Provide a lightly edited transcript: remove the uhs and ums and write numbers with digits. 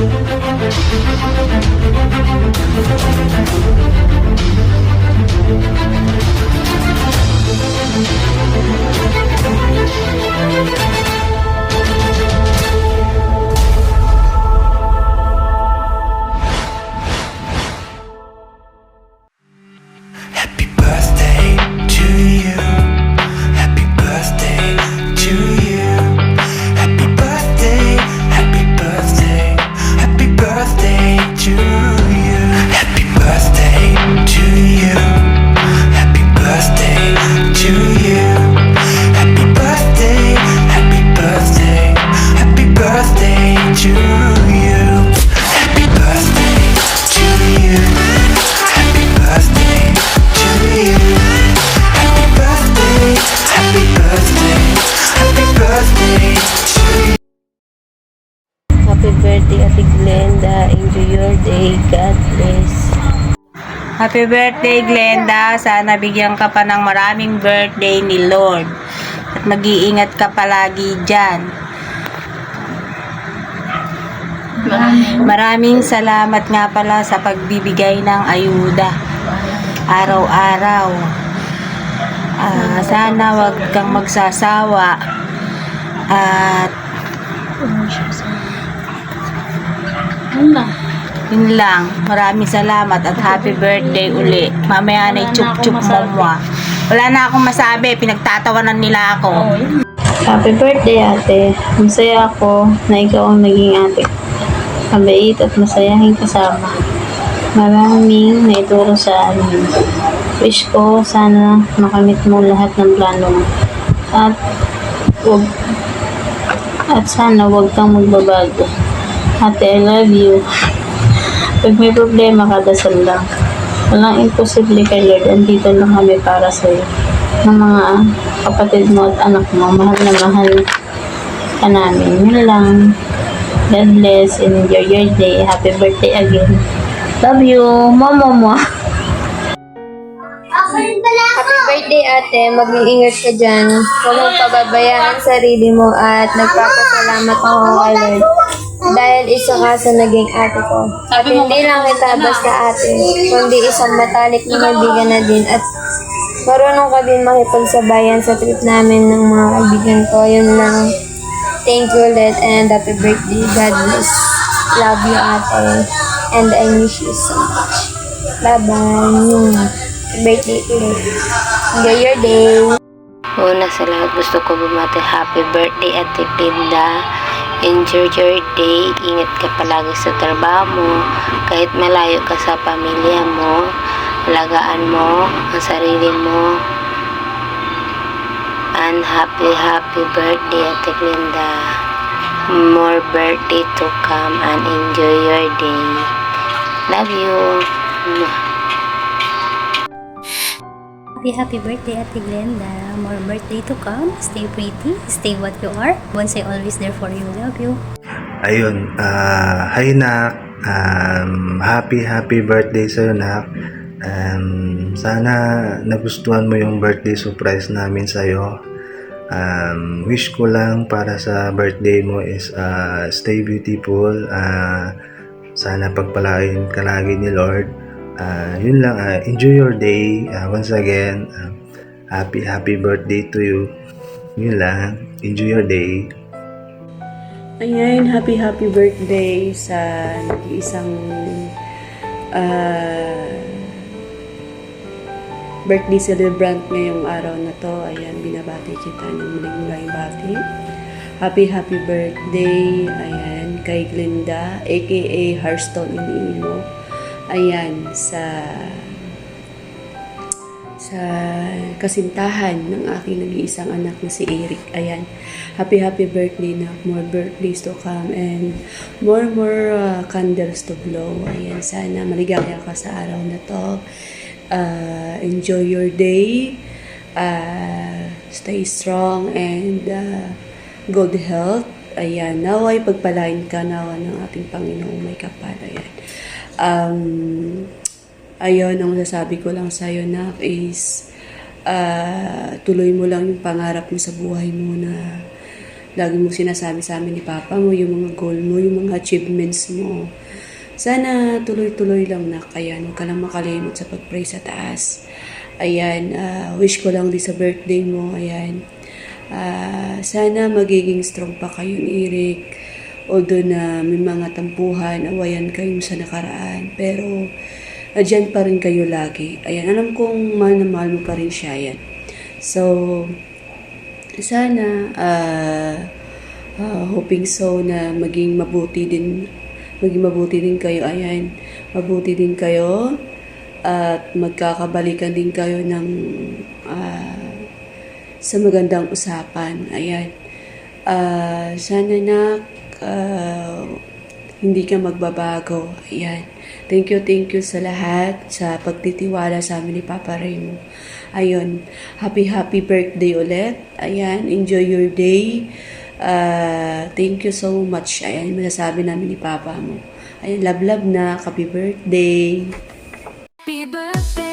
Happy birthday to you. Happy birthday to you. Happy birthday, happy birthday, happy birthday to you. Happy birthday to you. Happy birthday to you. Happy birthday, happy birthday, happy birthday to you. Happy birthday to you. Happy birthday to you. Happy birthday, happy birthday, happy birthday to you. Happy birthday, Ate Glenda. Enjoy your day. God bless. Happy birthday, Glenda. Sana bigyan ka pa ng maraming birthday ni Lord. At mag-iingat ka palagi dyan. Maraming salamat nga pala sa pagbibigay ng ayuda araw-araw. Sana wag kang magsasawa at yun lang. Maraming salamat at happy birthday uli. Mamaya na chup-chup momwa. Wala na akong masabi. Pinagtatawanan nila ako. Happy birthday, ate. Masaya ako na ikaw ang naging ate. Mabait at masayahing kasama. Maraming naituro sa amin. Wish ko sana makamit mo lahat ng plano mo. At sana huwag kang magbabago. Ate, I love you. Pag may problema ka, dasal lang. Walang imposible kay Lord. Andito lang kami para sa'yo. Ng mga kapatid mo at anak mo, mahal na mahal ka namin. Yun lang. God bless and enjoy your day. Happy birthday again. Love you. Mama. Happy birthday, ate. Mag-iingat ka dyan. Huwag mong pababayaan ang sarili mo at nagpapasalamat ako kay Lord. Dahil isa ka sa naging ate ko. At hindi lang kita basta ate, kundi isang matalik na kaibigan na din. At marunong ka din makipagsabayan sa trip namin ng mga kaibigan ko. Yun lang. Thank you ulit and happy birthday. God bless. Love you, ate. And I miss you so much. Bye-bye. Birthday ulit. Enjoy your day. Una sa lahat, gusto ko bumati happy birthday, Ate Glenda. Enjoy your day. Ingat ka palagi sa trabaho mo. Kahit malayo ka sa pamilya mo, alagaan mo ang sarili mo. And happy birthday, Ate Glenda. More birthday to come and enjoy your day. Love you. Happy birthday, Ate Glenda. More birthday to come. Stay pretty. Stay what you are. Bonsai always there for you. Love you. Ayun, hi Nak. Happy birthday sa'yo, Nak. Sana nagustuhan mo yung birthday surprise namin sa'yo. Wish ko lang para sa birthday mo is stay beautiful. Sana pagpalain ka lagi ni Lord. Yun lang, enjoy your day. Once again, happy birthday to you. Yun lang, enjoy your day. Ayan, happy birthday sa isang birthday celebrant ngayong araw na to. Ayan, binabati kita ng muling bati. Happy birthday, ayan, kay Glenda, aka Hearthstone Iniimo. Ayan, sa kasintahan ng aking nag-iisang anak na si Eric. Ayan, happy birthday na. More birthdays to come and more candles to blow. Ayan, sana maligaya ka sa araw na to. Enjoy your day. Stay strong and good health. Ayan, naway pagpalain ka nawa ng ating Panginoong may kapal. Ayan. Ayun, ang masasabi ko lang sa'yo, Nak, is tuloy mo lang yung pangarap mo sa buhay mo na lagi mo sinasabi sa amin ni Papa mo, yung mga goal mo, yung mga achievements mo. Sana tuloy-tuloy lang na kaya, huwag ka lang makalimot sa pag-pray sa taas. Ayan, wish ko lang din sa birthday mo, ayan. Sana magiging strong pa kayo ni Eric. Although na may mga tampuhan, awayan kayo sa nakaraan. Pero, dyan pa rin kayo lagi. Ayan, alam kong mahal na mahal mo pa rin siya, ayan. So, sana, hoping so na maging mabuti din kayo, ayan. Mabuti din kayo at magkakabalikan din kayo ng sa magandang usapan. Ayan. Sana hindi ka magbabago. Ayan. Thank you sa lahat sa pagtitiwala sa amin ni Papa Remo. Ayun. Happy birthday ulit. Ayan. Enjoy your day. Thank you so much. Ayan. Masasabi namin ni Papa mo. Ayan. Love na. Happy birthday. Happy birthday.